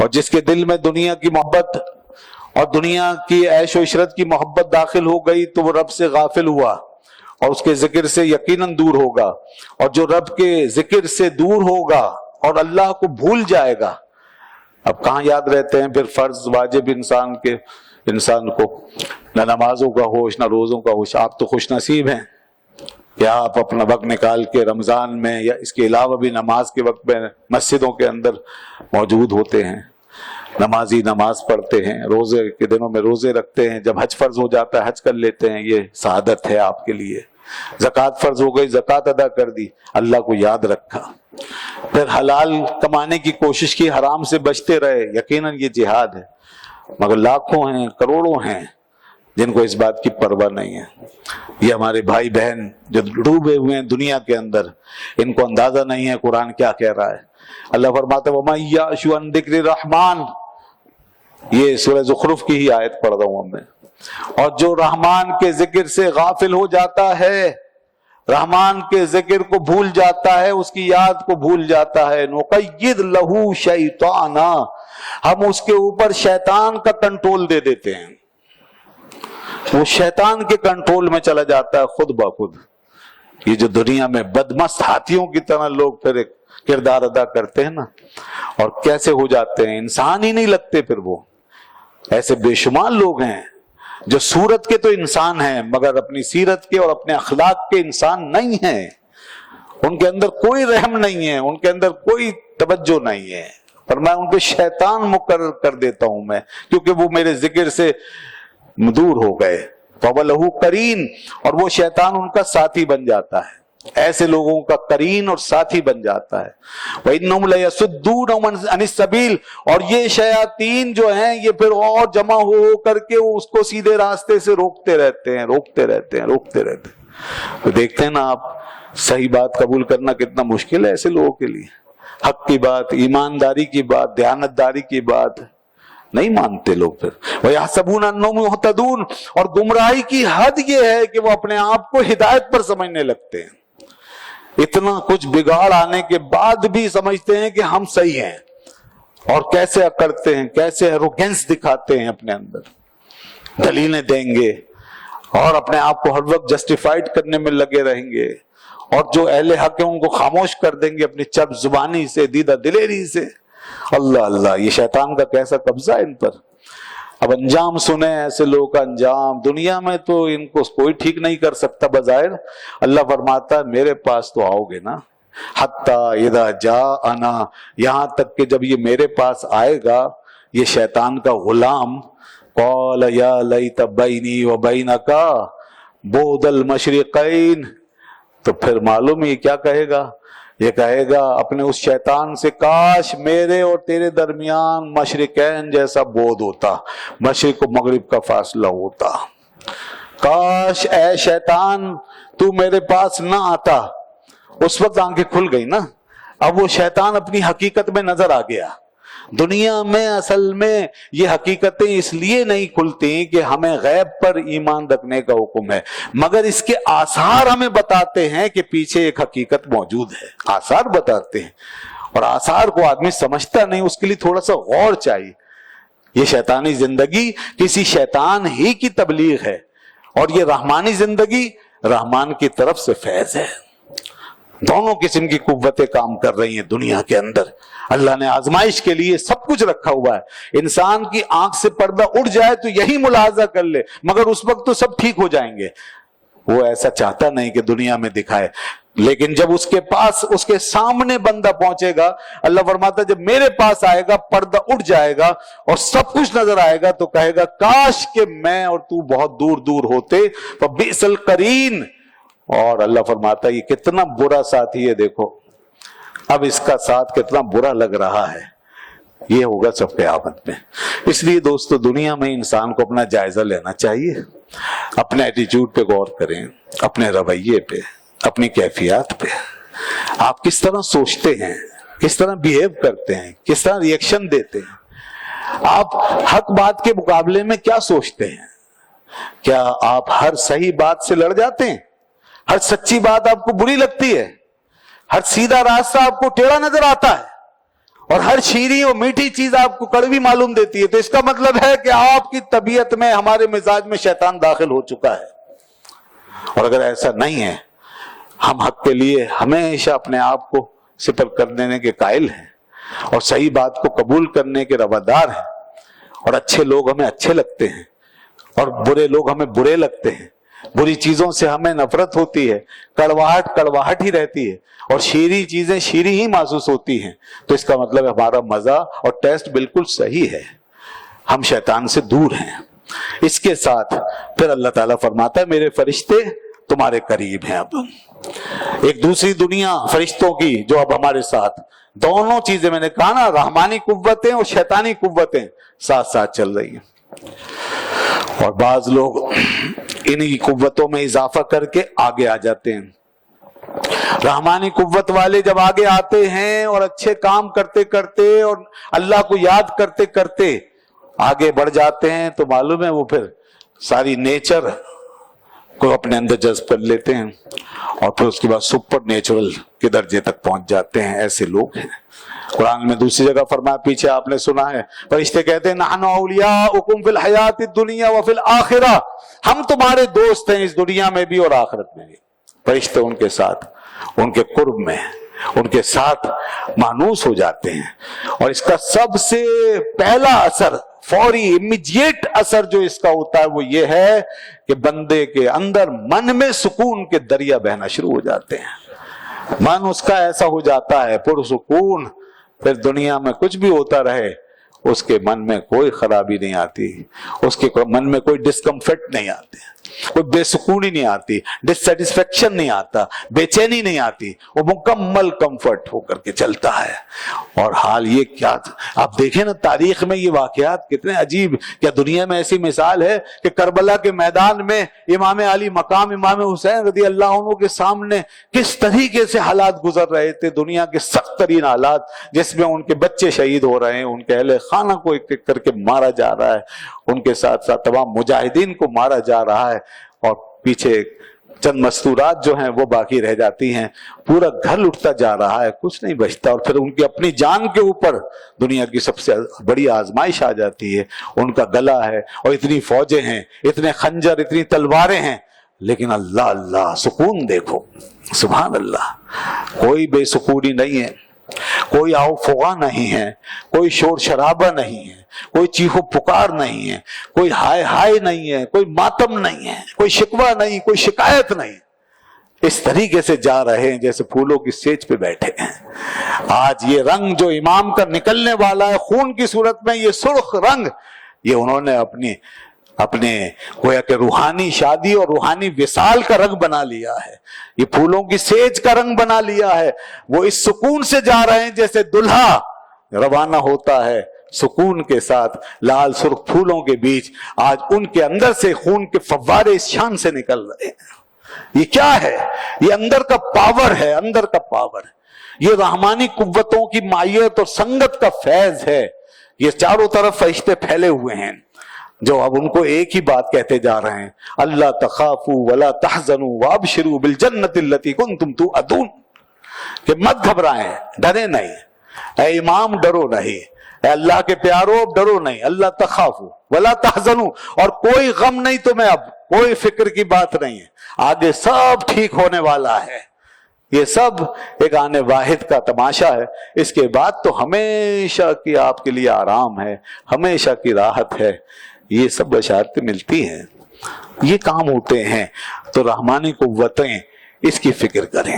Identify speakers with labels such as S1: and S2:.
S1: اور جس کے دل میں دنیا کی محبت اور دنیا کی عیش و عشرت کی محبت داخل ہو گئی تو وہ رب سے غافل ہوا اور اس کے ذکر سے یقیناً دور ہوگا، اور جو رب کے ذکر سے دور ہوگا اور اللہ کو بھول جائے گا، اب کہاں یاد رہتے ہیں پھر فرض واجب انسان کو، نہ نمازوں کا ہوش نہ روزوں کا ہوش۔ آپ تو خوش نصیب ہیں کہ آپ اپنا وقت نکال کے رمضان میں یا اس کے علاوہ بھی نماز کے وقت میں مسجدوں کے اندر موجود ہوتے ہیں، نمازی نماز پڑھتے ہیں، روزے کے دنوں میں روزے رکھتے ہیں، جب حج فرض ہو جاتا ہے حج کر لیتے ہیں، یہ سعادت ہے آپ کے لیے۔ زکوٰۃ فرض ہو گئی، زکوٰۃ ادا کر دی، اللہ کو یاد رکھا، پھر حلال کمانے کی کوشش کی، حرام سے بچتے رہے، یقیناً یہ جہاد ہے۔ مگر لاکھوں ہیں، کروڑوں ہیں جن کو اس بات کی پرواہ نہیں ہے۔ یہ ہمارے بھائی بہن جو ڈوبے ہوئے ہیں دنیا کے اندر، ان کو اندازہ نہیں ہے قرآن کیا کہہ رہا ہے۔ اللہ فرماتا ہے وَمَن يَعْشُ عَن ذِكْرِ الرَّحْمَنِ، یہ سورہ زخرف کی ہی آیت پڑھ رہا ہوں اب میں، اور جو رحمان کے ذکر سے غافل ہو جاتا ہے، رحمان کے ذکر کو بھول جاتا ہے، اس کی یاد کو بھول جاتا ہے، نُقَيِّضْ لَهُ شَيْطَانًا، ہم اس کے اوپر شیطان کا کنٹرول دے دیتے ہیں، وہ شیطان کے کنٹرول میں چلا جاتا ہے خود بخود۔ یہ جو دنیا میں بدمست ہاتھیوں کی طرح لوگ پھر ایک کردار ادا کرتے ہیں نا، اور کیسے ہو جاتے ہیں، انسان ہی نہیں لگتے پھر وہ۔ ایسے بے شمار لوگ ہیں جو صورت کے تو انسان ہیں مگر اپنی سیرت کے اور اپنے اخلاق کے انسان نہیں ہیں، ان کے اندر کوئی رحم نہیں ہے، ان کے اندر کوئی توجہ نہیں ہے، پر میں ان کو شیطان مقرر کر دیتا ہوں میں، کیونکہ وہ میرے ذکر سے دور ہو گئے۔ فَوَلَهُ قَرِين، اور وہ شیطان ان کا ساتھی بن جاتا ہے، ایسے لوگوں کا قرین اور ساتھی بن جاتا ہے۔ وَإِنَّهُمْ لَيَصُدُّونَهُمْ عَنِ السَّبِيلِ، اور یہ شیاطین جو ہیں یہ پھر اور جمع ہو کر کے اس کو سیدھے راستے سے روکتے رہتے ہیں۔ تو دیکھتے ہیں نا آپ، صحیح بات قبول کرنا کتنا مشکل ہے ایسے لوگوں کے لیے، حق کی بات، ایمانداری کی بات، دیانتداری کی بات نہیں مانتے لوگ پھر۔ وَيَحْسَبُونَ أَنَّهُمْ مُهْتَدُونَ، اور گمراہی کی حد یہ ہے کہ وہ اپنے آپ کو ہدایت پر سمجھنے لگتے ہیں، اتنا کچھ بگاڑ آنے کے بعد بھی سمجھتے ہیں کہ ہم صحیح ہیں، اور کیسے کرتے ہیں، کیسے ایروگینس دکھاتے ہیں اپنے اندر، دلیلیں دیں گے اور اپنے آپ کو ہر وقت جسٹیفائڈ کرنے میں لگے رہیں گے، اور جو اہل حق ہیں ان کو خاموش کر دیں گے اپنی چپ زبانی سے، دیدہ دلیری سے۔ اللہ اللہ، یہ شیطان کا کیسا قبضہ ہے ان پر۔ اب انجام سنیں ایسے لوگوں کا انجام، دنیا میں تو ان کو کوئی ٹھیک نہیں کر سکتا بظاہر، اللہ فرماتا ہے میرے پاس تو آؤ گے نا، حتی اذا جاءنا، یہاں تک کہ جب یہ میرے پاس آئے گا یہ شیطان کا غلام، قال یا لیت بینی و بینک بعد المشرقین، تو پھر معلوم یہ کیا کہے گا، یہ کہے گا اپنے اس شیطان سے کاش میرے اور تیرے درمیان مشرقین جیسا بعد ہوتا، مشرق و مغرب کا فاصلہ ہوتا، کاش اے شیطان تو میرے پاس نہ آتا۔ اس وقت آنکھیں کھل گئی نا، اب وہ شیطان اپنی حقیقت میں نظر آ گیا۔ دنیا میں اصل میں یہ حقیقتیں اس لیے نہیں کھلتی کہ ہمیں غیب پر ایمان رکھنے کا حکم ہے، مگر اس کے آثار ہمیں بتاتے ہیں کہ پیچھے ایک حقیقت موجود ہے، آثار بتاتے ہیں، اور آثار کو آدمی سمجھتا نہیں، اس کے لیے تھوڑا سا غور چاہیے۔ یہ شیطانی زندگی کسی شیطان ہی کی تبلیغ ہے، اور یہ رحمانی زندگی رحمان کی طرف سے فیض ہے۔ دونوں قسم کی قوتیں کام کر رہی ہیں دنیا کے اندر، اللہ نے آزمائش کے لیے سب کچھ رکھا ہوا ہے۔ انسان کی آنکھ سے پردہ اٹھ جائے تو یہی ملاحظہ کر لے، مگر اس وقت تو سب ٹھیک ہو جائیں گے، وہ ایسا چاہتا نہیں کہ دنیا میں دکھائے، لیکن جب اس کے پاس، اس کے سامنے بندہ پہنچے گا، اللہ فرماتا ہے جب میرے پاس آئے گا پردہ اٹھ جائے گا اور سب کچھ نظر آئے گا تو کہے گا کاش کہ میں اور تو بہت دور دور ہوتے، فبئس القرین۔ اور اللہ فرماتا ہے یہ کتنا برا ساتھی ہے، دیکھو اب اس کا ساتھ کتنا برا لگ رہا ہے، یہ ہوگا سب قیامت میں۔ اس لیے دوستو دنیا میں انسان کو اپنا جائزہ لینا چاہیے، اپنے ایٹیٹیوڈ پہ غور کریں، اپنے رویے پہ، اپنی کیفیات پہ، آپ کس طرح سوچتے ہیں، کس طرح بیہیو کرتے ہیں، کس طرح ریئیکشن دیتے ہیں، آپ حق بات کے مقابلے میں کیا سوچتے ہیں؟ کیا آپ ہر صحیح بات سے لڑ جاتے ہیں؟ ہر سچی بات آپ کو بری لگتی ہے؟ ہر سیدھا راستہ آپ کو ٹیڑھا نظر آتا ہے؟ اور ہر شیریں اور میٹھی چیز آپ کو کڑوی معلوم دیتی ہے، تو اس کا مطلب ہے کہ آپ کی طبیعت میں، ہمارے مزاج میں شیطان داخل ہو چکا ہے۔ اور اگر ایسا نہیں ہے، ہم حق کے لیے ہمیشہ اپنے آپ کو سپر کر دینے کے قائل ہیں، اور صحیح بات کو قبول کرنے کے روادار ہیں، اور اچھے لوگ ہمیں اچھے لگتے ہیں اور برے لوگ ہمیں برے لگتے ہیں، بری چیزوں سے ہمیں نفرت ہوتی ہے، کڑواہٹ ہی رہتی ہے، اور شیریں چیزیں شیریں ہی محسوس ہوتی ہیں، تو اس کا مطلب ہمارا مزہ اور ٹیسٹ بالکل صحیح ہے، ہم شیطان سے دور ہیں۔ اس کے ساتھ پھر اللہ تعالیٰ فرماتا ہے میرے فرشتے تمہارے قریب ہیں۔ اب ایک دوسری دنیا فرشتوں کی جو اب ہمارے ساتھ، دونوں چیزیں میں نے کہا نا، رحمانی قوتیں اور شیطانی قوتیں ساتھ ساتھ چل رہی ہیں، اور بعض لوگ انہی قوتوں میں اضافہ کر کے آگے آ جاتے ہیں۔ رحمانی قوت والے جب آگے آتے ہیں اور اچھے کام کرتے کرتے اور اللہ کو یاد کرتے کرتے آگے بڑھ جاتے ہیں، تو معلوم ہے وہ پھر ساری نیچر کو اپنے اندر جذب کر لیتے ہیں، اور پھر اس کے بعد سپر نیچرل کے درجے تک پہنچ جاتے ہیں۔ ایسے لوگ ہیں۔ قرآن میں دوسری جگہ فرمایا، پیچھے آپ نے سنا ہے، فرشتے کہتے ہیں نحن اولیاؤکم فی الحیات الدنیا وفی الآخرہ، ہم تمہارے دوست ہیں اس دنیا میں بھی اور آخرت میں بھی۔ فرشتے ان کے ساتھ، ان کے قرب میں، ان کے ساتھ مانوس ہو جاتے ہیں، اور اس کا سب سے پہلا اثر، فوری امیڈیٹ اثر جو اس کا ہوتا ہے وہ یہ ہے کہ بندے کے اندر من میں سکون کے دریا بہنا شروع ہو جاتے ہیں، من اس کا ایسا ہو جاتا ہے پرسکون، پھر دنیا میں کچھ بھی ہوتا رہے اس کے من میں کوئی خرابی نہیں آتی، اس کے من میں کوئی ڈسکمفرٹ نہیں آتی، کوئی بے سکونی نہیں آتی، ڈسسیٹسفیکشن نہیں آتا، بے چینی نہیں آتی، وہ مکمل کمفرٹ ہو کر کے چلتا ہے۔ اور حال یہ کیا، آپ دیکھیں نا تاریخ میں یہ واقعات کتنے عجیب، کیا دنیا میں ایسی مثال ہے کہ کربلا کے میدان میں امام علی مقام امام حسین رضی اللہ عنہ کے سامنے کس طریقے سے حالات گزر رہے تھے، دنیا کے سخت ترین حالات، جس میں ان کے بچے شہید ہو رہے ہیں، ان کے اہل خانہ کو ایک ایک کر کے مارا جا رہا ہے، ان کے ساتھ ساتھ تمام مجاہدین کو مارا جا رہا ہے، اور پیچھے چند مستورات جو ہیں وہ باقی رہ جاتی ہیں، پورا گھر لٹتا جا رہا ہے، کچھ نہیں بچتا، اور پھر ان کی اپنی جان کے اوپر دنیا کی سب سے بڑی آزمائش آ جاتی ہے، ان کا گلا ہے، اور اتنی فوجیں ہیں، اتنے خنجر، اتنی تلواریں ہیں، لیکن اللہ اللہ سکون دیکھو، سبحان اللہ، کوئی بے سکونی نہیں ہے، کوئی آؤ فغاں نہیں ہے، کوئی شور شرابہ نہیں ہے، کوئی چیخو پکار نہیں ہے، کوئی ہائے ہائے نہیں ہے، کوئی ماتم نہیں ہے، کوئی شکوہ نہیں، کوئی شکایت نہیں، اس طریقے سے جا رہے ہیں جیسے پھولوں کی سیج پہ بیٹھے ہیں۔ آج یہ رنگ جو امام کا نکلنے والا ہے خون کی صورت میں، یہ سرخ رنگ، یہ انہوں نے اپنے گویا کہ روحانی شادی اور روحانی وصال کا رنگ بنا لیا ہے، یہ پھولوں کی سیج کا رنگ بنا لیا ہے۔ وہ اس سکون سے جا رہے ہیں جیسے دلہا روانہ ہوتا ہے سکون کے ساتھ لال سرخ پھولوں کے بیچ، آج ان کے اندر سے خون کے فوارے اس شان سے نکل رہے ہیں۔ یہ کیا ہے؟ یہ اندر کا پاور ہے، اندر کا پاور ہے، یہ رحمانی قوتوں کی معیت اور سنگت کا فیض ہے۔ یہ چاروں طرف فرشتے پھیلے ہوئے ہیں جو اب ان کو ایک ہی بات کہتے جا رہے ہیں، اللہ تخافوا ولا تحزنوا وابشروا بالجنۃ التي كنتم توعدون، کہ مت گھبرائیں، ڈرے نہیں، اے امام ڈرو نہیں، اے اللہ کے پیارو ڈرو نہیں، اللہ تخافوا ولا تحزنوا، اور کوئی غم نہیں تمہیں، اب کوئی فکر کی بات نہیں ہے، آگے سب ٹھیک ہونے والا ہے۔ یہ سب ایک آنے واحد کا تماشا ہے، اس کے بعد تو ہمیشہ کی آپ کے لیے آرام ہے، ہمیشہ کی راحت ہے، یہ سب بشارتیں ملتی ہیں، یہ کام ہوتے ہیں۔ تو رحمانی قوتیں اس کی فکر کریں۔